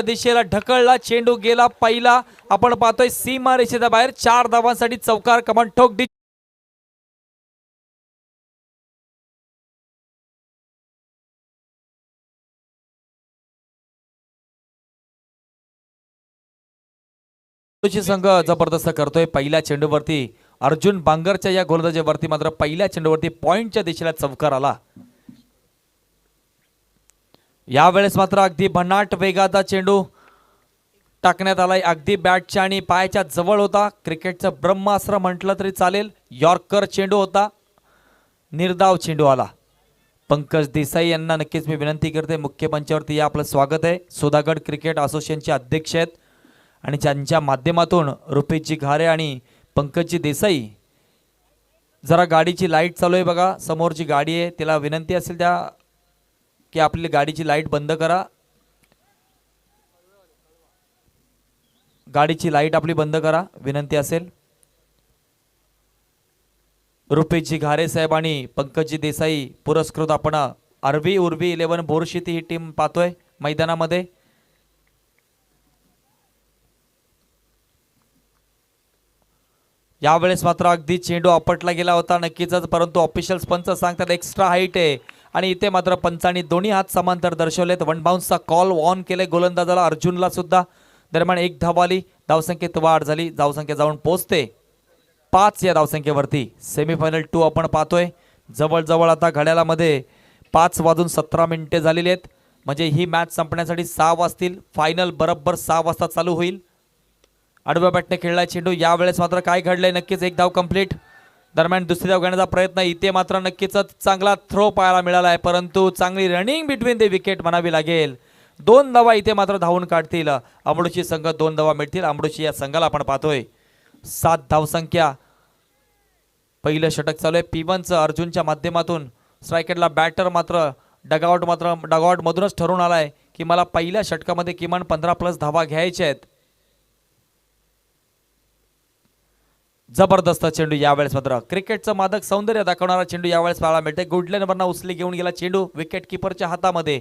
दिशेला ढकलला, चेंडू गेला पहिला. आपण पाहतोय सीमा रेषेच्या बाहेर 4 धावांसाठी चौकार. कमान ठोक संघ जबरदस्त करतोय. पहिल्या चेंडूवरती अर्जुन बांगरच्या या गोलंदाजीवरती मात्र पहिल्या चेंडूवरती पॉइंटच्या दिशेला चौकार आला. यावेळेस मात्र अगदी भन्नाट वेगाचा चेंडू टाकण्यात आलाय. अगदी बॅटच्या आणि पायाच्या जवळ होता. क्रिकेटचं ब्रह्मास्त्र म्हटलं तरी चालेल. यॉर्कर चेंडू होता. निर्धाव चेंडू आला. पंकज देसाई यांना नक्कीच मी विनंती करते, मुख्य मंचावरती या आपलं स्वागत आहे. सोदागड क्रिकेट असोसिएशनचे अध्यक्ष आहेत आणि ज्यांच्या माध्यमातून रुपेशजी घारे आणि पंकजजी देसाई. जरा गाडीची लाईट चालू आहे बघा, समोरची गाडी आहे, तिला विनंती असेल त्या की आपली गाडीची लाईट बंद करा. गाडीची लाईट आपली बंद करा विनंती असेल. रुपेशजी घारे साहेब आणि पंकजजी देसाई पुरस्कृत आपण आरवी उर्वी 11 बोरशेती ही टीम पाहतोय मैदानामध्ये. यावेळेस मात्र अगदी चेंडू आपटला गेला होता नक्कीच, परंतु ऑफिशियल्स पंच सांगतात एक्स्ट्रा हाईट आहे आणि इथे मात्र पंचांनी दोन्ही हात समांतर दर्शवलेत. वन बाउन्सचा कॉल ऑन केले गोलंदाजाला अर्जुनला सुद्धा. दरम्यान 1 धाव आली. धावसंख्येत वाढ झाली. धावसंख्या जाऊन पोहोचते 5 या धावसंख्येवरती. सेमीफायनल 2 आपण पाहतोय. जवळजवळ आता घड्याळामध्ये 5:17 झालेली आहेत. म्हणजे ही मॅच संपण्यासाठी 6 वाजतील. फायनल बरोबर 6 वाजता चालू होईल. आडव्या बॅटने खेळलाय चेंडू. यावेळेस मात्र काय घडलंय, नक्कीच 1 धाव कंप्लीट. दरम्यान दुसरी धाव घेण्याचा प्रयत्न. इथे मात्र नक्कीच चांगला थ्रो पाहायला मिळाला आहे, परंतु चांगली रनिंग बिटवीन द विकेट म्हणावी लागेल. 2 धावा इथे मात्र धावून काढतील अमृतशी संघ. 2 धावा मिळतील अमृतशी या संघाला. आपण पाहतोय 7 धावसंख्या. पहिलं षटक चालू आहे P1चं अर्जुनच्या माध्यमातून. स्ट्रायकरला बॅटर मात्र डगआउट मधूनच ठरवून आलाय की मला पहिल्या षटकामध्ये किमान 15+ धावा घ्यायच्या आहेत. जबरदस्त चेंडू यावेळेस मात्र क्रिकेटचं मादक सौंदर्य दाखवणारा चेंडू यावेळेस पाहायला मिळते. गुडलॅनवरनं उचली घेऊन गेला चेंडू विकेट किपरच्या हातामध्ये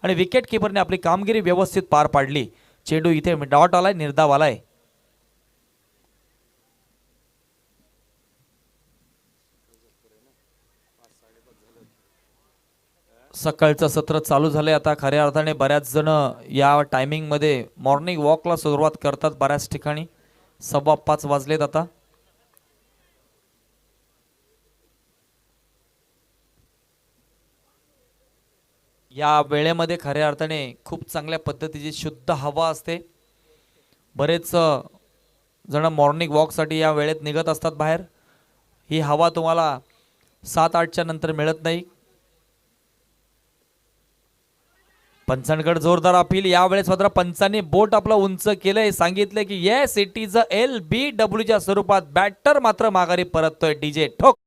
आणि विकेट किपरने आपली कामगिरी व्यवस्थित पार पाडली. चेंडू इथे डॉट आलाय, निर्धाव आलाय. सकाळचं सत्र चालू झालंय आता. खऱ्या अर्थाने बऱ्याच जण या टायमिंग मध्ये मॉर्निंग वॉकला सुरुवात करतात बऱ्याच ठिकाणी. 5:15 वाजलेत आता. या वेळेमध्ये खऱ्या अर्थाने खूप चांगल्या पद्धतीची शुद्ध हवा असते. बरेच जण मॉर्निंग वॉकसाठी या वेळेत निघत असतात बाहेर. ही हवा तुम्हाला 7-8च्या नंतर मिळत नाही. पंचांकडे जोरदार अपील. यावेळेस मात्र पंचांनी बोट आपलं उंच केलंय. सांगितलंय की येस इट इज LBWच्या स्वरूपात. बॅटर मात्र माघारी परततोय. DJ ठोक.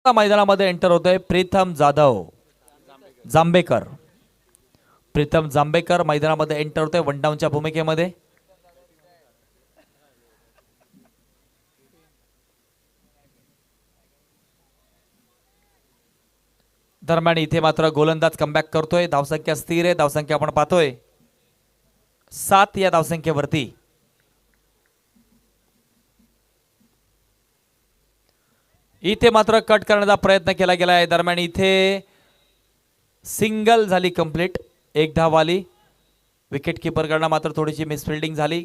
मैदानामध्ये एंटर होतोय प्रीतम जांभेकर. प्रीतम जांभेकर मैदानामध्ये एंटर होतोय वन डाऊनच्या भूमिकेमध्ये. दरम्यान इथे मात्र गोलंदाज कमबॅक करतोय. धावसंख्या स्थिर आहे. धावसंख्या आपण पाहतोय 7 या धावसंख्येवरती. इथे मात्र कट करण्याचा प्रयत्न केला गेला आहे. दरम्यान इथे सिंगल झाली कंप्लीट. 1 धाव आली. विकेट किपरकडनं मात्र थोडीशी मिसफिल्डिंग झाली.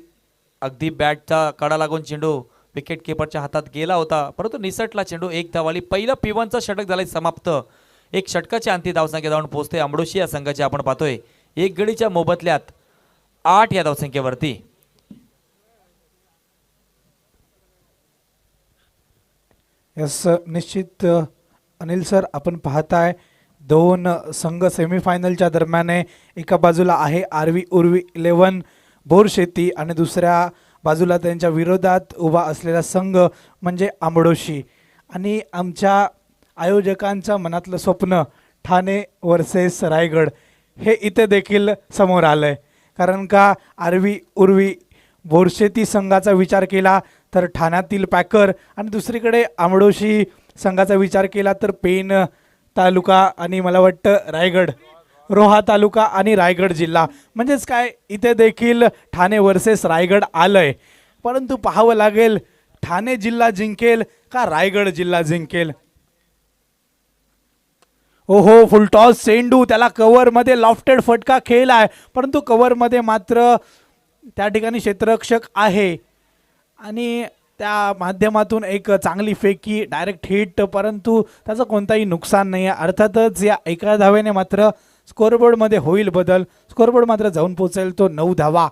अगदी बॅटचा कडा लागून चेंडू विकेट किपरच्या हातात गेला होता, परंतु निसटला चेंडू. 1 धाव आली. पहिलं P1चं षटक झालंय समाप्त. 1 षटकाच्या अंती धावसंख्या जाऊन पोहोचते अमृतशी या संघाची. आपण पाहतोय 1 गडीच्या मोबदल्यात 8 या धावसंख्येवरती. यस निश्चित अनिल सर, आपण पाहताय 2 संघ सेमीफायनलच्या दरम्यान आहे. एका बाजूला आहे आरवी उर्वी 11 बोरशेती आणि दुसऱ्या बाजूला त्यांच्या विरोधात उभा असलेला संघ म्हणजे आंबडोशी आणि आमच्या आयोजकांच्या मनातलं स्वप्न ठाणे वर्सेस रायगड हे इथे देखील समोर आलं आहे. कारण का आरवी उर्वी बोरशेती संघाचा विचार केला तर ठाण्यातील पॅकर आणि दुसरीकडे आंबडोशी संघाचा विचार केला तर पेन तालुका आणि मला वाटतं रायगड रोहा तालुका आणि रायगड जिल्हा म्हणजेच काय इथे देखील ठाणे वर्सेस रायगड आलंय. परंतु पाहावं लागेल ठाणे जिल्हा जिंकेल का रायगड जिल्हा जिंकेल. ओहो फुलटॉस चेंडू त्याला कव्हरमध्ये लॉफ्टेड फटका खेळलाय परंतु कव्हरमध्ये मात्र त्या ठिकाणी क्षेत्ररक्षक आहे आणि त्या माध्यमातून एक चांगली फेकी डायरेक्ट हिट परंतु त्याचं कोणताही नुकसान नाही आहे. अर्थातच या एका धावेने मात्र स्कोअरबोर्डमध्ये होईल बदल. स्कोअरबोर्ड मात्र जाऊन पोहोचेल तो 9 धावा.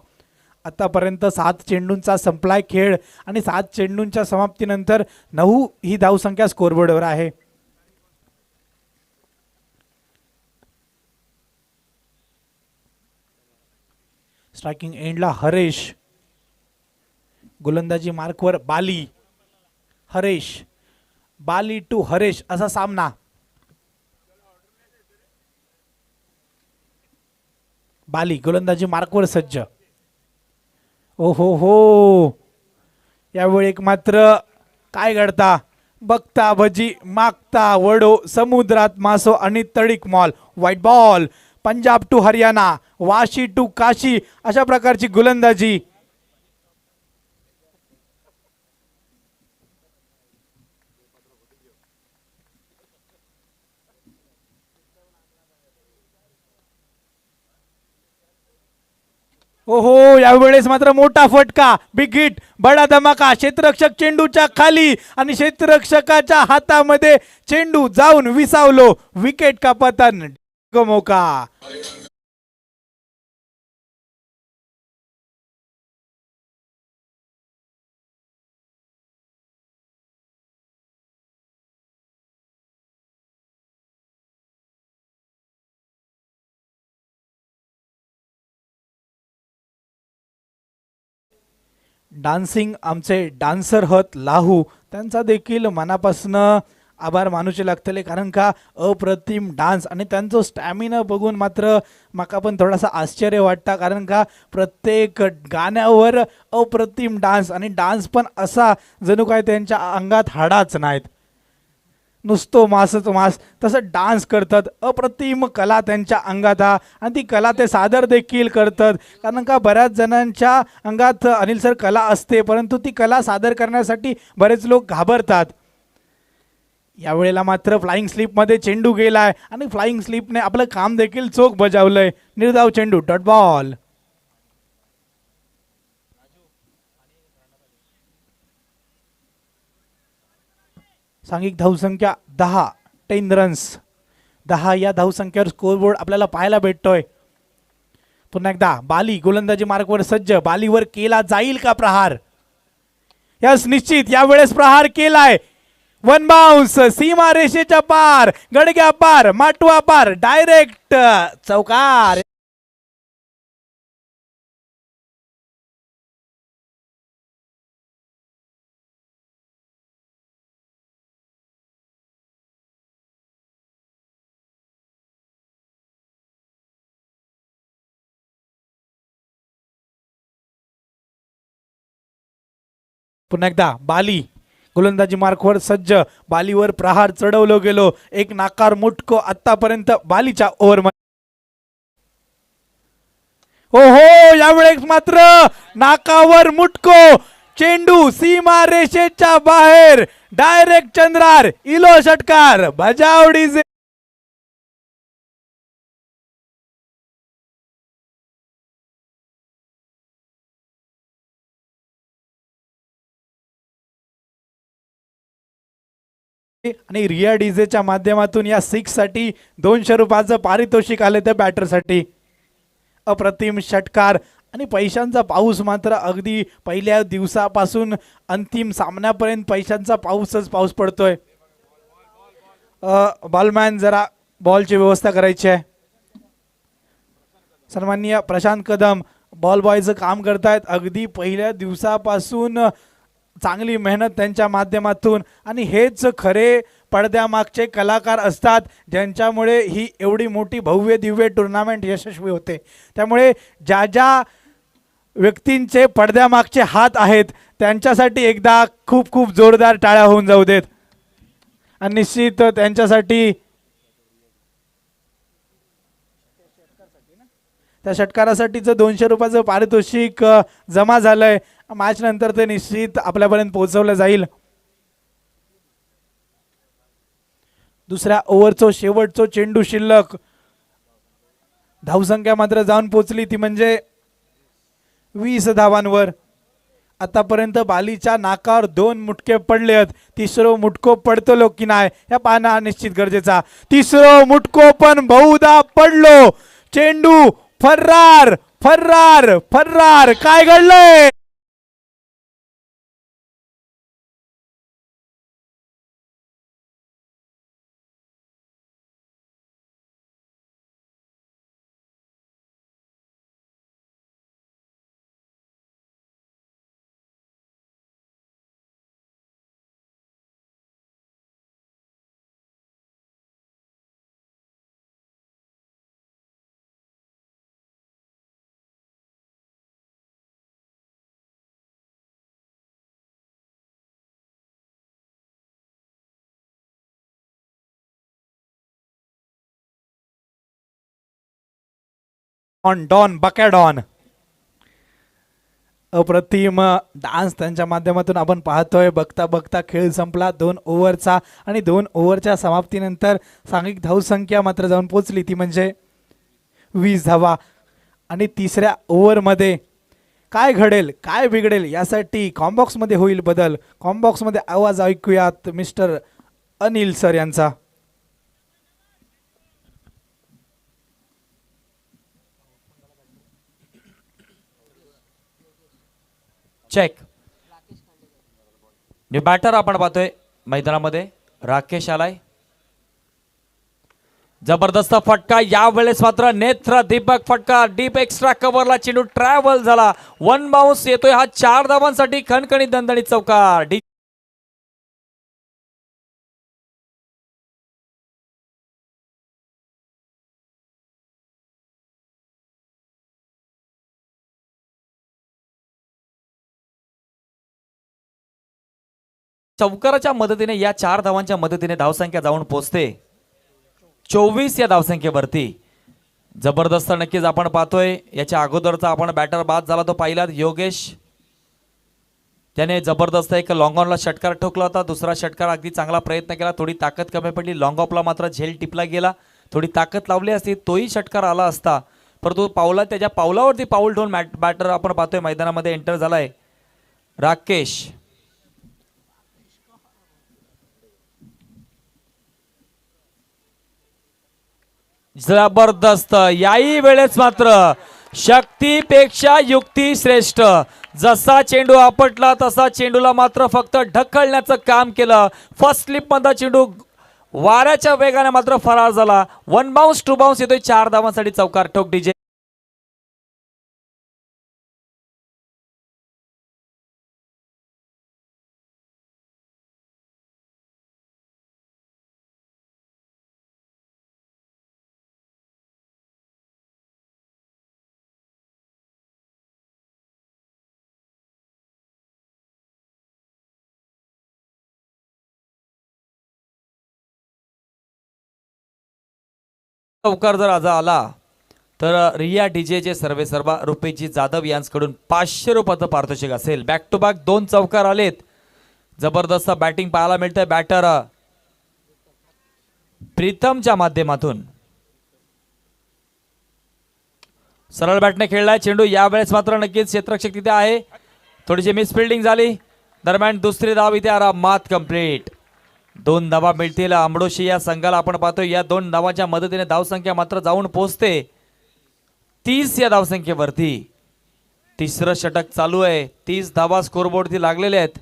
आतापर्यंत 7 चेंडूंचा संपलाय खेळ आणि 7 चेंडूंच्या समाप्तीनंतर 9 ही धावसंख्या स्कोअरबोर्डवर आहे. स्ट्रायकिंग एंडला हरेश, गोलंदाजी मार्कवर बाली, हरेश, बाली टू हरेश असा सामना. बाली गोलंदाजी मार्कवर सज्ज. ओहो हो यावेळी एक मात्र काय घडता बघता भजी मागता वडो समुद्रात मासो आणि तडीक मॉल. White ball. Punjab to Haryana, Vashi to Kashi अशा प्रकारची गोलंदाजी. ओहो यावेळेस मात्र मोठा फटका बिग हिट बडा धमाका. क्षेत्ररक्षक चेंडूच्या खाली आणि क्षेत्ररक्षकाच्या हातामध्ये चेंडू जाऊन विसावलो. विकेट का पतन मौका. डान्सिंग आमचे डान्सर हत लाहू त्यांचा देखील मनापासनं आभार मानूचे लागतले कारण का अप्रतिम डान्स आणि त्यांचं स्टॅमिना बघून मात्र माका पण थोडासा आश्चर्य वाटता कारण का प्रत्येक गाण्यावर अप्रतिम डान्स आणि डान्स पण असा जणू काय त्यांच्या अंगात हाडाच नाहीत नुसतो मासच मास तसं डान्स करतात. अप्रतिम कला त्यांच्या अंगात आणि ती कला ते सादर देखील करतात कारण का बऱ्याच जणांच्या अंगात अनिल सर कला असते परंतु ती कला सादर करण्यासाठी बरेच लोक घाबरतात. यावेळेला मात्र फ्लाइंग स्लिपमध्ये चेंडू गेलाय आणि फ्लाइंग स्लिपने आपलं काम देखील चोख बजावलंय. निर्धाव चेंडू डॉट बॉल. सांघिक धावसंख्या 10 10 रन्स 10 या धावसंख्येवर स्कोअरबोर्ड आपल्याला पाहायला भेटतोय. पुन्हा एकदा बाली गोलंदाजी मार्कवर सज्ज. बालीवर केला जाईल का प्रहार. यस निश्चित यावेळेस प्रहार केलाय. वन बाउन्स सीमा रेषेच्या पार गडग्या पार माटवा पार डायरेक्ट चौकार. पुन्हा एकदा बाली गोलंदाजी मार्कवर सज्ज. बालीवर प्रहार चढवलो गेलो. एक नाकार मुटको आतापर्यंत बालीच्या ओव्हर. ओहो यावेळेस मात्र नाकावर मुटको चेंडू सीमा रेषेच्या बाहेर डायरेक्ट चंद्रार इलो षटकार बजावडी. आणि रिया डीजेच्या माध्यमातून या 6 साठी 200 रुपयाचं पारितोषिक आले त्या बॅटरसाठी. अप्रतिम षटकार आणि पैशांचा पाऊस मात्र अगदी पहिल्या दिवसापासून अंतिम सामन्यापर्यंत पैशांचा पाऊसच पाऊस पडतोय. बॉलमॅन जरा बॉलची व्यवस्था करायची आहे. सन्माननीय प्रशांत कदम बॉल बॉयचं काम करतायत अगदी पहिल्या दिवसापासून चांगली मेहनत त्यांच्या माध्यमातून आणि हेच खरे पडद्यामागचे कलाकार असतात ज्यांच्यामुळे ही एवढी मोठी भव्य दिव्य टुर्नामेंट यशस्वी होते. त्यामुळे ज्या ज्या व्यक्तींचे पडद्यामागचे हात आहेत त्यांच्यासाठी एकदा खूप खूप जोरदार टाळ्या होऊन जाऊ देत. आणि निश्चित त्यांच्यासाठी त्या षटकारासाठीचं 200 रुपयाचं पारितोषिक जमा झालंय. मॅच नंतर ते निश्चित आपल्यापर्यंत पोहोचवलं जाईल. दुसऱ्या ओव्हरचं शेवटचं चेंडू शिल्लक. धावसंख्या मात्र जाऊन पोहोचली ती म्हणजे 20 धावांवर. आतापर्यंत बालीच्या नाकावर 2 मुटके पडले आहेत. तिसरं मुटको पडतो की नाही या पाहणं निश्चित गरजेचा. तिसरं मुटको पण बहुधा पडलो. चेंडू फर्रार फर्रार फर्रार. काय घडलंय? ऑन डॉन बकॅडॉन. अप्रतिम डान्स त्यांच्या माध्यमातून आपण पाहतोय. बघता बघता खेळ संपला 2 ओव्हरचा आणि 2 ओव्हरच्या समाप्तीनंतर सांघिक धावसंख्या मात्र जाऊन पोचली ती म्हणजे 20 धावा. आणि तिसऱ्या ओव्हरमध्ये काय घडेल काय बिघडेल यासाठी कॉम्बॉक्समध्ये होईल बदल. कॉम्बॉक्समध्ये आवाज ऐकूयात मिस्टर अनिल सर यांचा. चेक. न्यू बॅटर आपण पाहतोय मैदानामध्ये राकेश आलाय. जबरदस्त फटका यावेळेस मात्र नेत्र दीपक फटका. डीप एक्स्ट्रा कव्हरला चेंडू ट्रॅव्हल झाला. 1 बाउन्स येतोय हा 4 धावांसाठी खणखणीत दणदणीत चौकार. चौकाराच्या मदतीने या 4 धावांच्या मदतीने धावसंख्या जाऊन पोहोचते 24 या धावसंख्येवरती. जबरदस्त नक्कीच आपण पाहतोय. याच्या अगोदरचा आपण बॅटर बाद झाला तो पाहिला योगेश. त्याने जबरदस्त एक लॉंग ऑनला षटकार ठोकला होता. दुसरा षटकार अगदी चांगला प्रयत्न केला. थोडी ताकद कमी पडली. लॉंग ऑफला मात्र झेल टिपला गेला. थोडी ताकद लावली असती तोही षटकार आला असता. परंतु पावला त्याच्या पावलावरती पाऊल ठेवून बॅटर आपण पाहतोय मैदानामध्ये एंटर झालाय राकेश. जबरदस्त. याही वेळेस मात्र शक्तीपेक्षा युक्ती श्रेष्ठ. जसा चेंडू आपटला तसा चेंडूला मात्र फक्त ढकलण्याचं काम केलं. फर्स्ट स्लिप मध्ये चेंडू वाऱ्याच्या वेगाने मात्र फरार झाला. 1 बाउन्स 2 बाउन्स येतोय 4 धावांसाठी चौकार ठोक डीजे. चौकार जर आज आला तर रिया डीजेचे सर्वे सर्वा रुपेशजी जाधव यांच्याकडून 500 रुपयाचं पारितोषिक असेल. बॅक टू बॅक 2 चौकार आलेत. जबरदस्त बॅटिंग पाहायला मिळतंय बॅटर प्रीतमच्या माध्यमातून. सरळ बॅटने खेळलाय चेंडू. यावेळेस मात्र नक्कीच क्षेत्ररक्षक तिथे आहे. थोडीशी मिस फिल्डिंग झाली. दरम्यान दुसरी धाव इथे आरामात कंप्लीट. 2 धावा मिळतील आंबडोशी या संघाला. आपण पाहतोय या 2 धावांच्या मदतीने धावसंख्या मात्र जाऊन पोहोचते 30 या धावसंख्येवरती. तिसरं षटक चालू आहे. 30 धावा स्कोरबोर्डवरती लागलेले आहेत.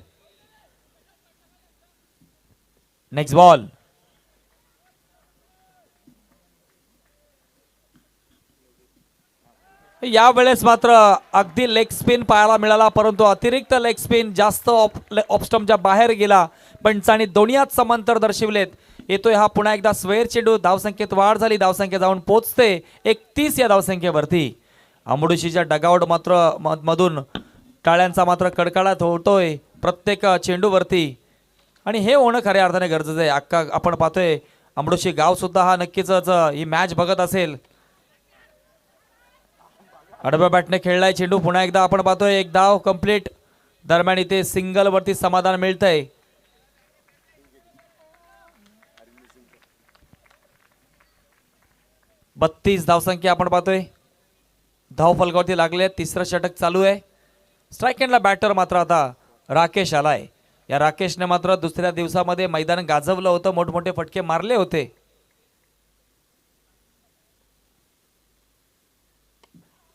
Next ball. यावेळेस मात्र अगदी लेग स्पिन पाहायला मिळाला, परंतु अतिरिक्त लेग स्पिन जास्त ऑफ स्टंपच्या बाहेर गेला. पंचांनी दोन्ही हात समांतर दर्शविलेत. येतोय हा पुन्हा एकदा स्क्वेअर चेंडू. धावसंख्येत वाढ झाली, धावसंख्या जाऊन पोहोचते 31 या धावसंख्येवरती. आंबुडशीच्या डगाउट मात्र मधून टाळ्यांचा मात्र कडकडाट होतोय प्रत्येक चेंडूवरती, आणि हे होणं खऱ्या अर्थाने गरजेचं आहे. अख्खा आपण पाहतोय आंबुडशी गाव सुद्धा हा नक्कीच ही मॅच बघत असेल. आडव्या बॅटने खेळलाय चेंडू. पुन्हा एकदा आपण पाहतोय एक धाव कंप्लीट. दरम्यान इथे सिंगल वरती समाधान मिळतंय. बत्तीस धावसंख्या आपण पाहतोय. धाव फलकावरती लागले. तिसरं षटक चालू आहे. स्ट्राईक एंडला बॅटर मात्र आता राकेश आलाय. या राकेशने मात्र दुसऱ्या दिवसामध्ये मैदान गाजवलं होतं, मोठमोठे फटके मारले होते.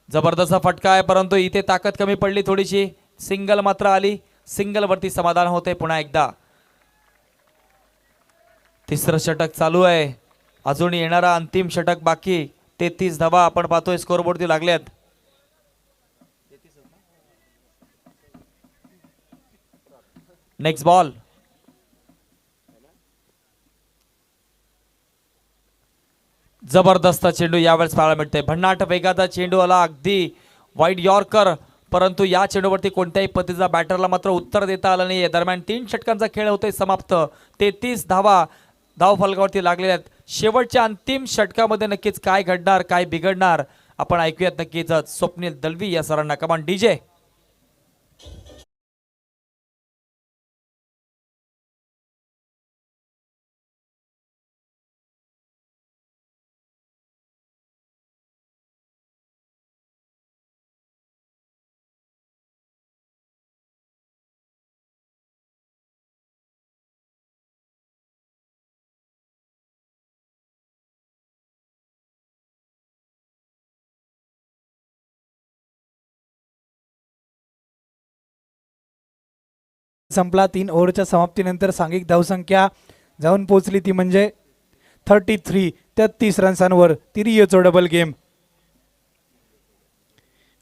जबरदस्त फटका आहे, परंतु इथे ताकद कमी पडली थोडीशी. सिंगल मात्र आली. सिंगल वरती समाधान होते पुन्हा एकदा. तिसरं षटक चालू आहे. अजून येणारा अंतिम षटक बाकी. 33 धावा आपण पाहतोय स्कोरबोर्डती लागल्यात. Next ball. जबरदस्त चेंडू यावेळेस पाहायला मिळते. भन्नाट वेगाचा चेंडू आला, अगदी वाईड यॉर्कर, परंतु या चेंडूवरती कोणत्याही पद्धतीचा बॅटरला मात्र उत्तर देता आलं नाही. दरम्यान 3 षटकांचा खेळ होतोय समाप्त. 33 धावा धाव फलकावरती लागलेल्या आहेत. शेवटच्या अंतिम षटकामध्ये नक्कीच काय घडणार, काय बिघडणार, आपण ऐकूयात नक्कीच स्वप्नील दलवी या सरांना. कमान डीजे. संपला. 3 ओव्हरच्या समाप्तीनंतर सांघिक धावसंख्या जाऊन पोहोचली ती म्हणजे 33 रन्सांवर. तिरियेचो डबल गेम.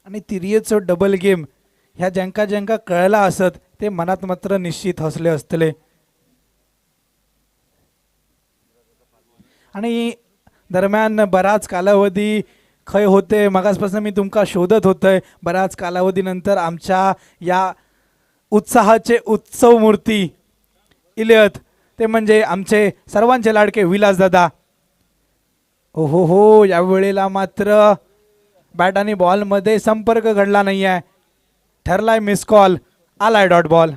आणि तिरियेचो डबल गेम ह्या ज्यांका ज्यांका कळला असत ते मनात मात्र निश्चित हसले असतले. आणि दरम्यान बराच कालावधी खय होते, मगासपासून मी तुमका शोधत होतय. बराच कालावधीनंतर आमच्या या उत्साहाचे उत्सव मूर्ती इलेत, ते म्हणजे आमचे सर्वांचे लाडके विलासदादा. हो हो, यावेळेला मात्र बॅट आणि बॉलमध्ये संपर्क घडला नाही आहे. ठरलाय मिस कॉल, आलाय डॉट बॉल.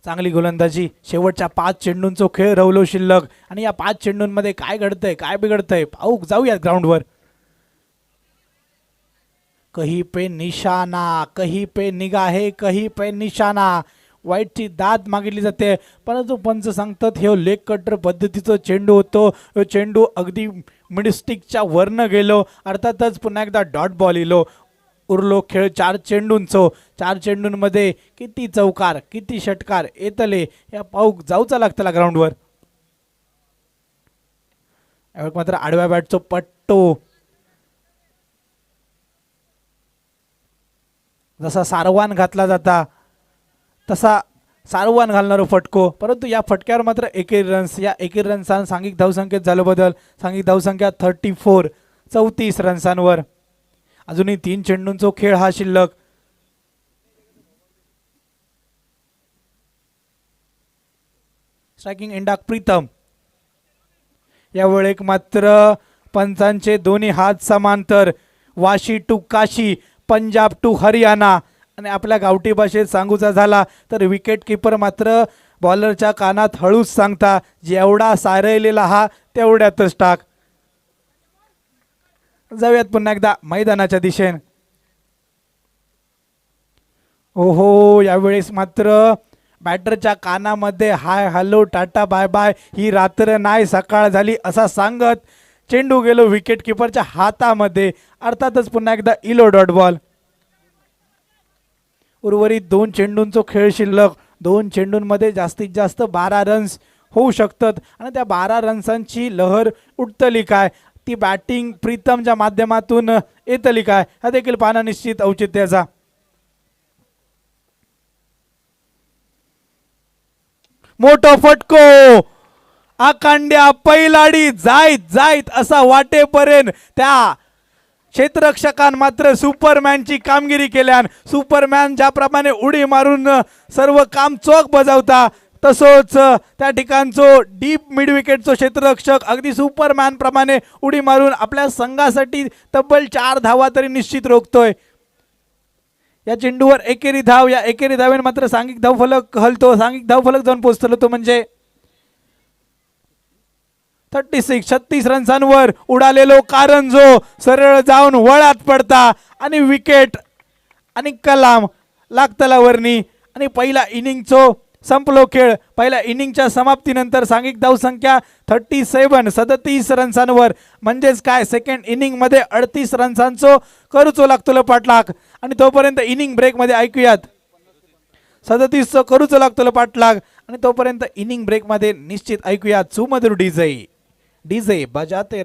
चांगली गोलंदाजी. शेवटच्या 5 चेंडूंचा खेळ रवलो शिल्लक. आणि या 5 चेंडूंमध्ये काय घडतंय, काय बिघडतंय पाहू. जाऊयात ग्राउंडवर. कहीं पे निशाणा, कहीं पे निगाहे, कहीं पे निशाणा. वाईटची दाद मागितली जाते, परंतु पंच सांगतात हे लेग कटर पद्धतीचा चेंडू होतो. हे चेंडू अगदी मिडस्टिकच्या वरनं गेलो. अर्थातच पुन्हा एकदा डॉट बॉल इलो. उरलो खेळ 4 चेंडूंचो. 4 चेंडूंमध्ये किती चौकार, किती षटकार येतले या पाऊक जाऊचा लागतला ग्राउंडवर. मात्र आडव्या बॅटचो पट्टो. जसा सारवान घातला जाता तसा सारवान घालणारो फटको, परंतु या फटक्यावर मात्र 1 रन्स. या 1 रन्सान सांघिक धावसंख्येत झालं बदल. सांघिक धावसंख्या 34 रन्सांवर. अजूनही 3 चेंडूंचा खेळ हा शिल्लक. स्ट्रायकिंग एंडाक प्रीतम. यावेळेक मात्र पंचांचे दोन्ही हात समांतर. Vashi to Kashi, Punjab to Haryana. आणि आपल्या गावठी भाषेत सांगूचा झाला तर विकेट किपर मात्र बॉलरच्या कानात हळूच सांगता, जेवढा सारलेला हा तेवढ्यातच टाक. जाऊयात पुन्हा एकदा मैदानाच्या दिशेने. ओहो, यावेळेस मात्र बॅटरच्या कानामध्ये hi hello tata bye bye, ही रात्र नाही सकाळ झाली असा सांगत चेंडू गेलो विकेट किपरच्या हातामध्ये. अर्थातच पुन्हा एकदा इलो डॉट बॉल. उर्वरित 2 चेंडूंचा खेळ शिल्लक. 2 चेंडूंमध्ये जास्तीत जास्त 12 रन्स होऊ शकतात आणि त्या 12 रन्सांची लहर उठतली काय, ती बॅटिंग प्रीतमच्या माध्यमातून येतली काय, हा देखील पाहणं निश्चित औचित्याचा. मोठा फटको, आकांड्या पैलाडी जाईत असा वाटेपर्यंत त्या क्षेत्ररक्षकान मात्र सुपरमॅनची कामगिरी केल्यान. सुपरमॅन ज्याप्रमाणे उडी मारून सर्व काम चोख बजावता, तसोच त्या ठिकाणचो डीप मिड विकेटचो क्षेत्ररक्षक अगदी सुपरमॅन प्रमाणे उडी मारून आपल्या संघासाठी तब्बल 4 धावा तरी निश्चित रोखतोय. या चेंडूवर एकेरी धाव, या एकेरी धावेने मात्र सांघिक धावफलक हलतो, सांघिक धावफलक जाऊन पोहोचतो तो म्हणजे 36 रन्सांवर उडालेलो कारंजो सरळ जाऊन वळात पडता आणि विकेट आणि कलाम लागतलावरनी आणि पहिला इनिंगचो संपलो खेळ. पहिल्या इनिंगच्या समाप्तीनंतर सांघिक धावसंख्या 37 रन्सांवर, म्हणजेच काय सेकंड इनिंग मध्ये 38 रन्सांचो करूचो लागतो पाठलाग आणि तोपर्यंत इनिंग ब्रेक मध्ये ऐकूयात 37 करूचो लागतो पाठलाग आणि तोपर्यंत इनिंग ब्रेक मध्ये निश्चित ऐकूयात सुमधुर डीजे बजाते.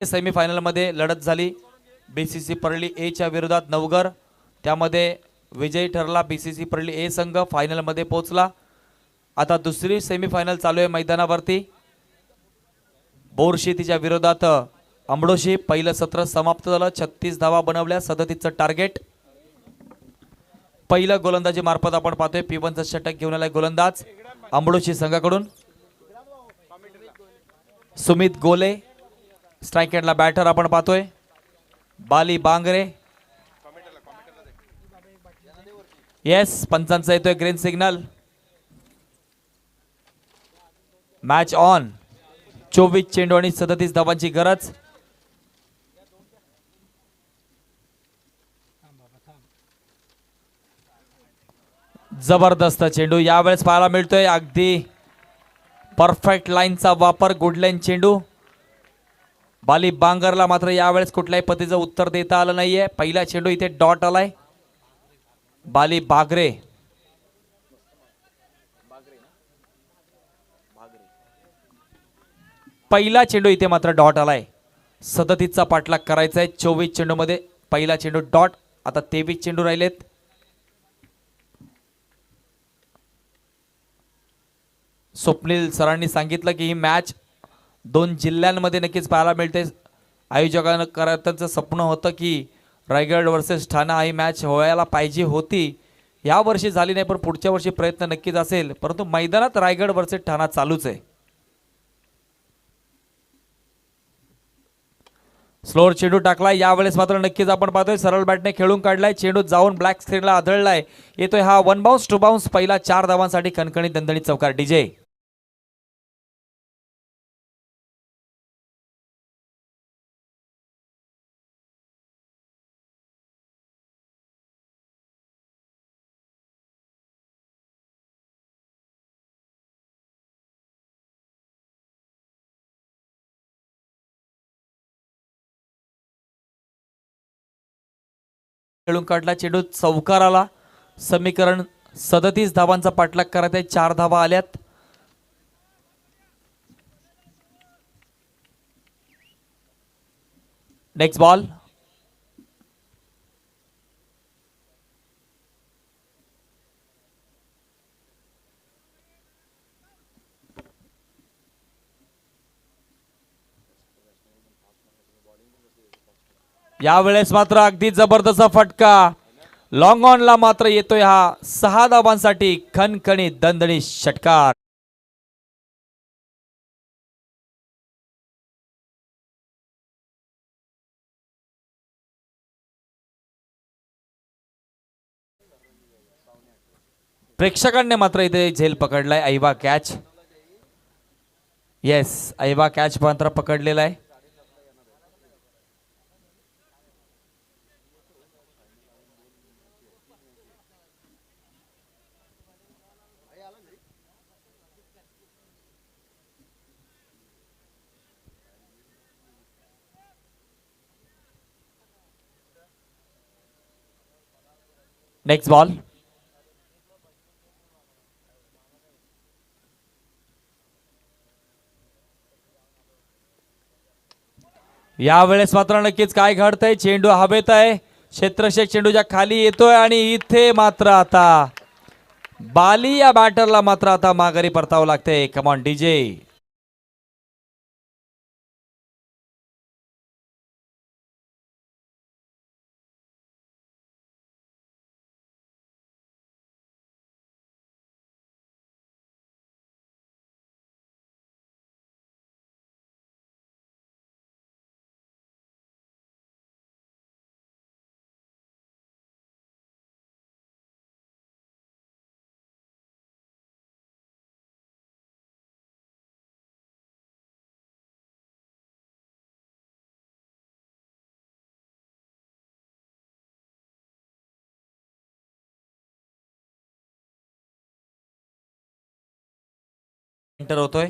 सेमीफायनल मध्ये लढत झाली बीसीसी परळी ए च्या विरोधात नवगर, त्यामध्ये विजयी ठरला बीसीसी परळी ए संघ, फायनल मध्ये पोहोचला. आता दुसरी सेमीफायनल चालू आहे मैदानावरती. बोरशी तिच्या विरोधात अमडोशी. पहिलं सत्र समाप्त झालं, 36 धावा बनवल्या, 37चं टार्गेट. पहिलं गोलंदाजी मार्फत आपण पाहतोय P1चं षटक घेऊन आलाय गोलंदाज अमडोशी संघाकडून. सुमित गोले स्ट्राईक एंडला बॅटर आपण पाहतोय. बाली बांगरे. येस, पंचांचा येतोय ग्रीन सिग्नल. Match on. 24 चेंडू आणि 37 धावांची गरज. जबरदस्त चेंडू यावेळेस पाहायला मिळतोय. अगदी परफेक्ट लाईनचा वापर. गुड लाईन चेंडू. बाली बांगरला मात्र यावेळेस कुठल्याही पद्धतीचं उत्तर देता आलं नाहीये. पहिला चेंडू इथे डॉट आलाय. बाली बागरे. पहिला चेंडू इथे मात्र डॉट आलाय. 37चा पाठलाग करायचा आहे. 24 चेंडू मध्ये पहिला चेंडू डॉट. आता 23 चेंडू राहिलेत. स्वप्नील सरांनी सांगितलं की ही मॅच 2 जिल्ह्यांमध्ये नक्कीच पाहायला मिळते. आयोजकांचं स्वप्न होतं की रायगड वर्सेस ठाणा ही मॅच व्हायला पाहिजे होती. या वर्षी झाली नाही, पण पुढच्या वर्षी प्रयत्न नक्कीच असेल. परंतु मैदानात रायगड वर्सेस ठाणा चालूच आहे. स्लोअर चेंडू टाकलाय. यावेळेस मात्र नक्कीच आपण पाहतोय सरळ बॅटने खेळून काढलाय. चेंडू जाऊन ब्लॅक स्क्रीनला आदळलाय. येतोय हा 1 बाउन्स 2 बाउन्स. पहिला 4 धावांसाठी खणखणीत दणदणीत चौकार. डीजे खेळून काढला. चेंडू चौकाराला. समीकरण 37 धावांचा पाठलाग करत आहे. 4 धावा आल्यात. Next ball. यावेळेस मात्र अगदी जबरदस्त फटका. लॉंग ऑन ला मात्र येतोय हा 6 धावांसाठी खणखणीत दणदणीत षटकार. प्रेक्षकांनी मात्र इथे झेल पकडलाय. ऐवा कॅच. येस, ऐवा कॅच मात्र पकडलेला आहे. Next ball. यावेळेस मात्र नक्कीच काय घडतंय. चेंडू हवेत आहे. क्षेत्रक्षक चेंडूच्या खाली येतोय आणि इथे मात्र आता बाली या बॅटरला मात्र आता माघारी परतावं लागतंय. Come on DJ. एंटर होतोय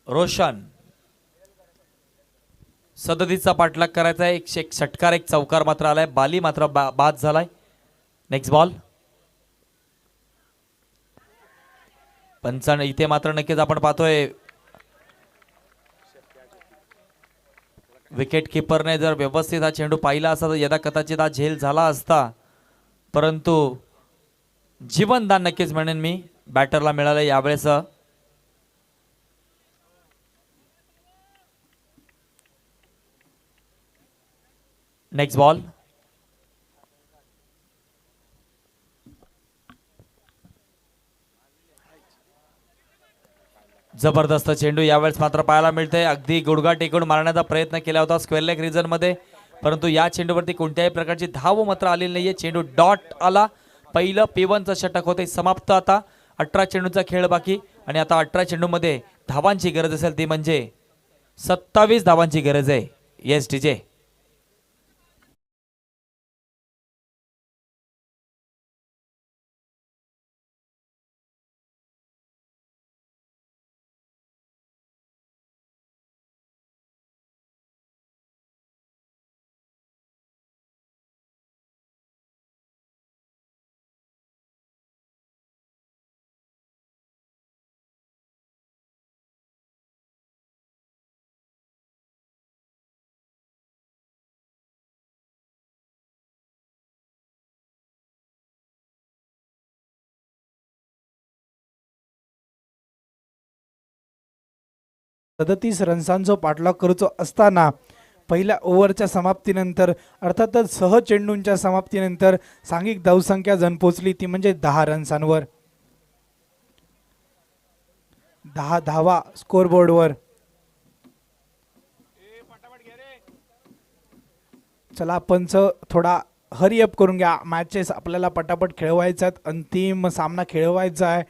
रोशन. 37चा पाठलाग करायचा आहे. एक षटकार एक चौकार मात्र आलाय. बाली मात्र बाद झालाय. Next ball. पंचाण इथे मात्र नक्कीच आपण पाहतोय विकेट किपरने जर व्यवस्थित हा चेंडू पाहिला असता तर यदा कदाचित हा झेल झाला असता. परंतु जीवनदान नक्कीच म्हणेन मी बॅटरला मिळालं यावेळेस. Next ball. जबरदस्त चेंडू यावेळेस मात्र पाहायला मिळते. अगदी गुडघा टेकून मारण्याचा प्रयत्न केला होता स्क्वेअर लेग रिजन मध्ये, परंतु या चेंडूवरती कोणत्याही प्रकारची धाव मात्र आलेली नाहीये. चेंडू डॉट आला. पहिलं P1चं षटक होते समाप्त. आता 18 चेंडूचा खेळ बाकी आणि आता 18 चेंडूमध्ये धावांची गरज असेल ती म्हणजे 27 धावांची गरज आहे. Yes DJ. सदतीस रन्सांचो पाठलाग करूचो असताना पहिल्या ओव्हरच्या समाप्तीनंतर अर्थातच सह चेंडूंच्या समाप्तीनंतर सांघिक धावसंख्या जण पोचली ती म्हणजे 10 रन्सांवर. 10 धावा स्कोरबोर्डवर. चला पंच थोडा हरिअप करून घ्या. मॅचेस आपल्याला पटापट खेळवायचा आहेत. अंतिम सामना खेळवायचा आहे.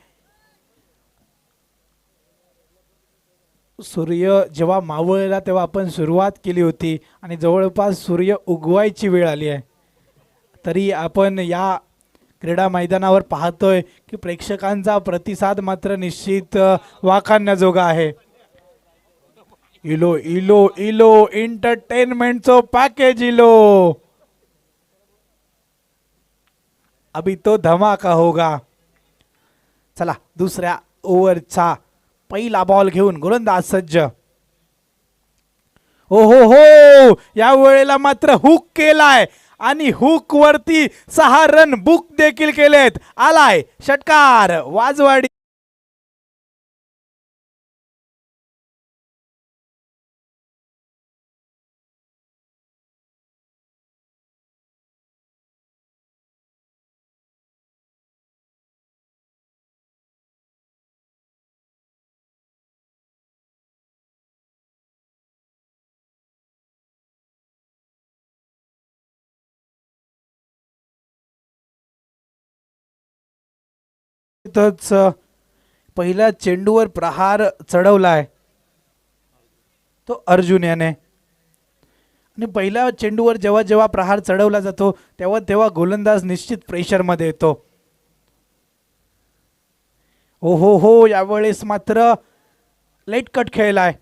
सूर्य जेव्हा मावळला तेव्हा आपण सुरुवात केली होती आणि जवळपास सूर्य उगवायची वेळ आली आहे, तरी आपण या क्रीडा मैदानावर पाहतोय की प्रेक्षकांचा प्रतिसाद मात्र निश्चित वाखाणण्याजोगा आहे. इलो इलो इलो एंटरटेनमेंटचं पॅकेज इलो. अभी तो धमाका होगा. चला दुसऱ्या ओव्हरचा पहिला बॉल घेऊन गोलंदाज सज्ज. हो हो हो, या वेळेला मात्र हुक केलाय आणि हुक वरती 6 रन बुक देखील केलेत. आलाय षटकार वाजवाडी. पहिल्या चेंडूवर प्रहार चढवलाय तो अर्जुन याने. आणि पहिल्या चेंडूवर जेव्हा जेव्हा प्रहार चढवला जातो तेव्हा तेव्हा गोलंदाज निश्चित प्रेशर मध्ये येतो. हो हो हो, यावेळेस मात्र लेट कट खेळलाय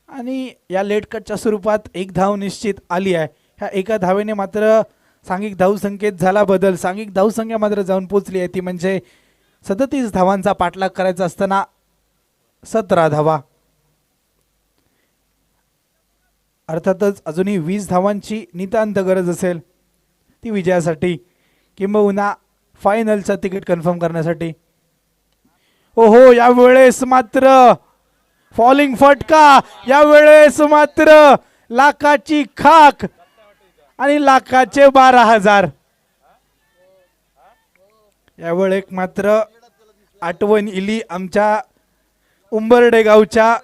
आणि या लेट कटच्या स्वरूपात एक धाव निश्चित आली आहे. ह्या एका धावेने मात्र सांघिक धावसंख्येत झाला बदल. सांघिक धावसंख्या मात्र जाऊन पोचली आहे ती म्हणजे 37 धावांचा पाठलाग करायचा असताना 17 धावा. अर्थातच अजूनही 20 धावांची नितांत गरज असेल ती विजयासाठी किंबहुना फायनलचं तिकीट कन्फर्म करण्यासाठी. हो हो, यावेळेस मात्र फॉलिंग फटका. यावेळेस मात्र लाखाची खाक आणि लाखाचे 12,000. यावेळेस मात्र आठवण इली आमच्या उंबर्डे गावच्या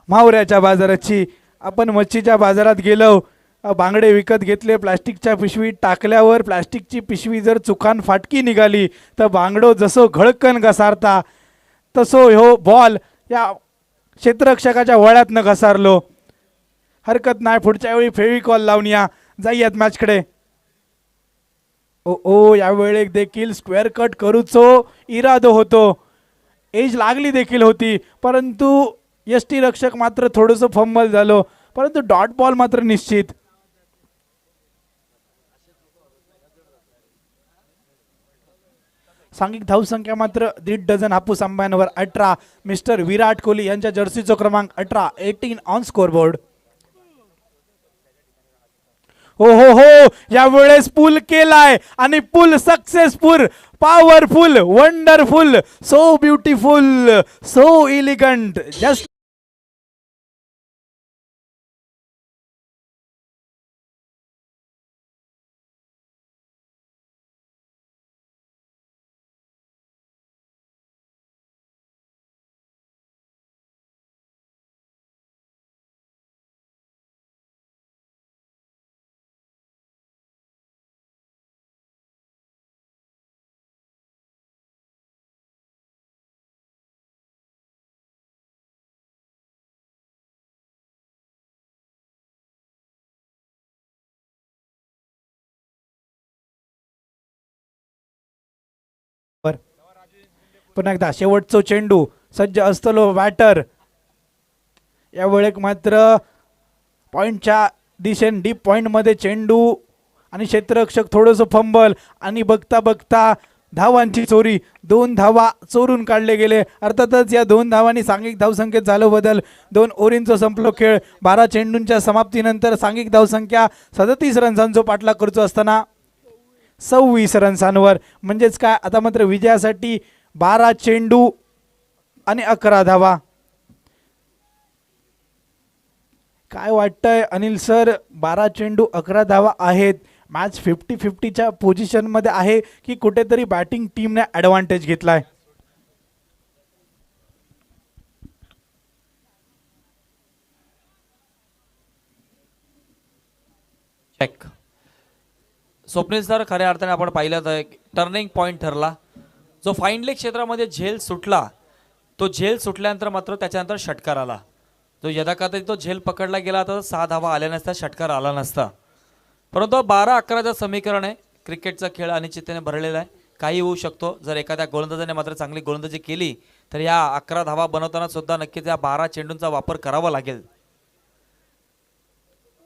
मावऱ्याच्या बाजाराची. आपण मच्छीच्या बाजारात गेलो, बांगडे विकत घेतले, प्लास्टिकच्या पिशवीत टाकल्यावर प्लास्टिकची पिशवी जर चुकान फाटकी निघाली तर बांगडो जसो घळकन घसारता तसो ह्यो बॉल या क्षेत्ररक्षकाच्या वळ्यात न घसारलो. हरकत नाही, पुढच्या वेळी फेविकॉल लावून या. जाईयात मॅचकडे. ओ ओ, यावेळी देखील स्क्वेअर कट करूचो इरादो होतो. एज लागली देखील होती, परंतु यष्टी रक्षक मात्र थोडंसं फंबल झालो, परंतु डॉट बॉल मात्र निश्चित. सांघिक धावसंख्या मात्र 1.5 डझन हापूस आंब्यांवर 18. मिस्टर विराट कोहली यांच्या जर्सीचो क्रमांक 18, 18 ऑन स्कोरबोर्ड. हो हो हो, यावेळेस पुल केलाय आणि pull successful, powerful, wonderful, so beautiful, so elegant, just पुन्हा एकदा शेवटचो चेंडू सज्ज असतलो बॅटर या वेळेक मात्र पॉइंटच्या दिशेने डीप पॉइंटमध्ये चेंडू आणि क्षेत्ररक्षक थोडंसं फंबल आणि बघता बघता धावांची चोरी 2 धावा चोरून काढले गेले. अर्थातच या 2 धावांनी सांघिक धावसंख्येत झालं बदल. 2 ओव्हरींचा संपलो खेळ. 12 चेंडूंच्या समाप्तीनंतर सांघिक धावसंख्या 37 रन्सांचा पाठलाग करतो असताना 26 रन्सांवर. म्हणजेच काय आता मात्र विजयासाठी 12 चेंडू आणि 11 धावा. काय वाटतंय अनिल सर, 12 चेंडू 11 धावा आहेत. मॅच 50-50च्या पोझिशनमध्ये आहे की कुठेतरी बॅटिंग टीमने ॲडव्हान्टेज घेतलाय? चेक. स्वप्नील सर, खऱ्या अर्थाने आपण पाहिलं तर एक टर्निंग पॉईंट ठरला. जो फाईन लेग क्षेत्रामध्ये झेल सुटला, तो झेल सुटल्यानंतर मात्र त्याच्यानंतर षटकार आला. जो यदाकदाचित तो झेल पकडला गेला तर 6 धावा आल्या नसता, षटकार आला नसता. परंतु 12-11चं समीकरण आहे. क्रिकेटचा खेळ अनिश्चिततेने भरलेला आहे. काही होऊ शकतो. जर एखाद्या गोलंदाजाने मात्र चांगली गोलंदाजी केली तर या 11 धावा बनवताना सुद्धा नक्कीच या 12 चेंडूंचा वापर करावा लागेल.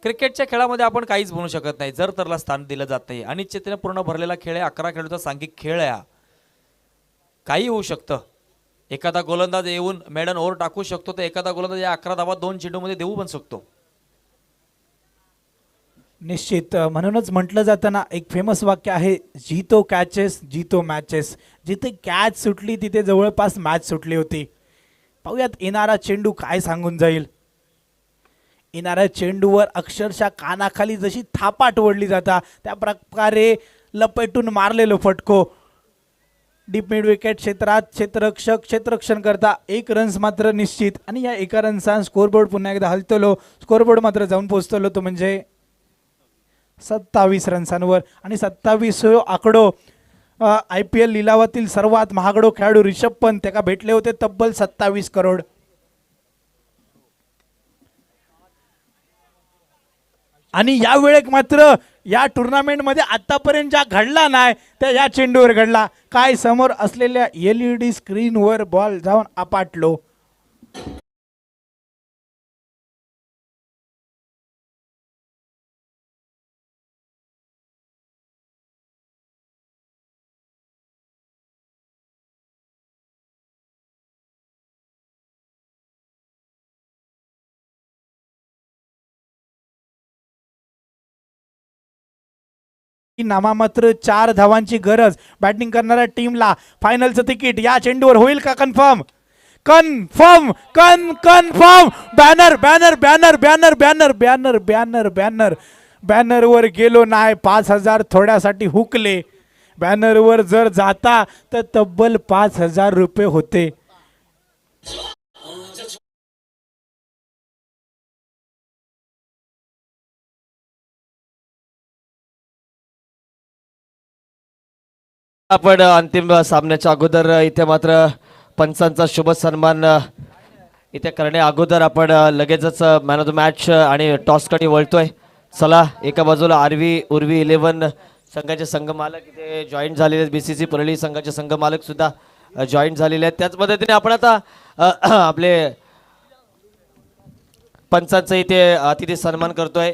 क्रिकेटच्या खेळामध्ये आपण काहीच म्हणू शकत नाही जर तरला स्थान दिलं जात नाही. अनिश्चिततेने पूर्ण भरलेला खेळ आहे. 11 खेळाडूचा सांघिक खेळ आहे. काही होऊ शकतं. एखादा गोलंदाज येऊन मेडन ओव्हर टाकू शकतो, तर एखादा गोलंदाज या 11 धावा 2 चेंडूमध्ये देऊ पण शकतो. निश्चित. म्हणूनच म्हटलं जाताना एक फेमस वाक्य आहे, जीतो कॅचेस जीतो मॅचेस. जिथे कॅच सुटली तिथे जवळपास मॅच सुटली होती. पाहूयात येणारा चेंडू काय सांगून जाईल. येणाऱ्या चेंडूवर अक्षरशः कानाखाली जशी थापाट ओढली जाता त्या प्रकारे लपेटून मारलेलो फटको. डीप मिड विकेट क्षेत्रात क्षेत्ररक्षक क्षेत्ररक्षण करता 1 रन्स मात्र निश्चित. आणि या 1 रन्सान स्कोरबोर्ड पुन्हा एकदा हलतलो. स्कोरबोर्ड मात्र जाऊन पोहोचतलो तो म्हणजे 27 रन्सांवर. आणि 27 आकडो IPL लिलावातील सर्वात महागडो खेळाडू रिषभ पंत त्याला भेटले होते तब्बल 27 करोड. आणि या वेळेक मात्र या टुर्नामेंटमध्ये आतापर्यंत ज्या घडला नाही त्या या चेंडूवर घडला. काय समोर असलेल्या LED स्क्रीनवर बॉल जाऊन आपटलो. नामा मात्र 4 धावांची गरज. बॅटिंग करणाऱ्या टीमला फायनलचं तिकीट या चेंडूवर होईल का confirm? Confirm confirm. Banner banner banner banner banner banner banner banner बॅनरवर गेलो नाही. 5000 थोड्यासाठी हुकले. बॅनरवर जर जाता तर तब्बल 5000 रुपये होते. आपण अंतिम सामन्याच्या अगोदर इथे मात्र पंचांचा शुभ सन्मान इथे करणे अगोदर आपण लगेचच मॅन ऑफ द मॅच आणि टॉसकडे वळतोय. चला, एका बाजूला उर्वी 11 संघाचे संघ मालक इथे जॉईन झालेले आहेत. BCC परळी संघाचे संघ मालक सुद्धा जॉईन झालेले आहेत. त्याच पद्धतीने आपण आता आपले पंचांचा इथे अतिथी सन्मान करतोय.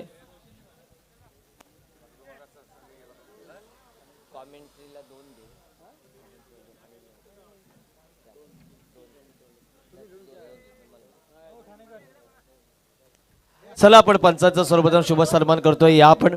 चला, आपण पंचांचा सर्वप्रथम शुभ सन्मान करतोय. या आपण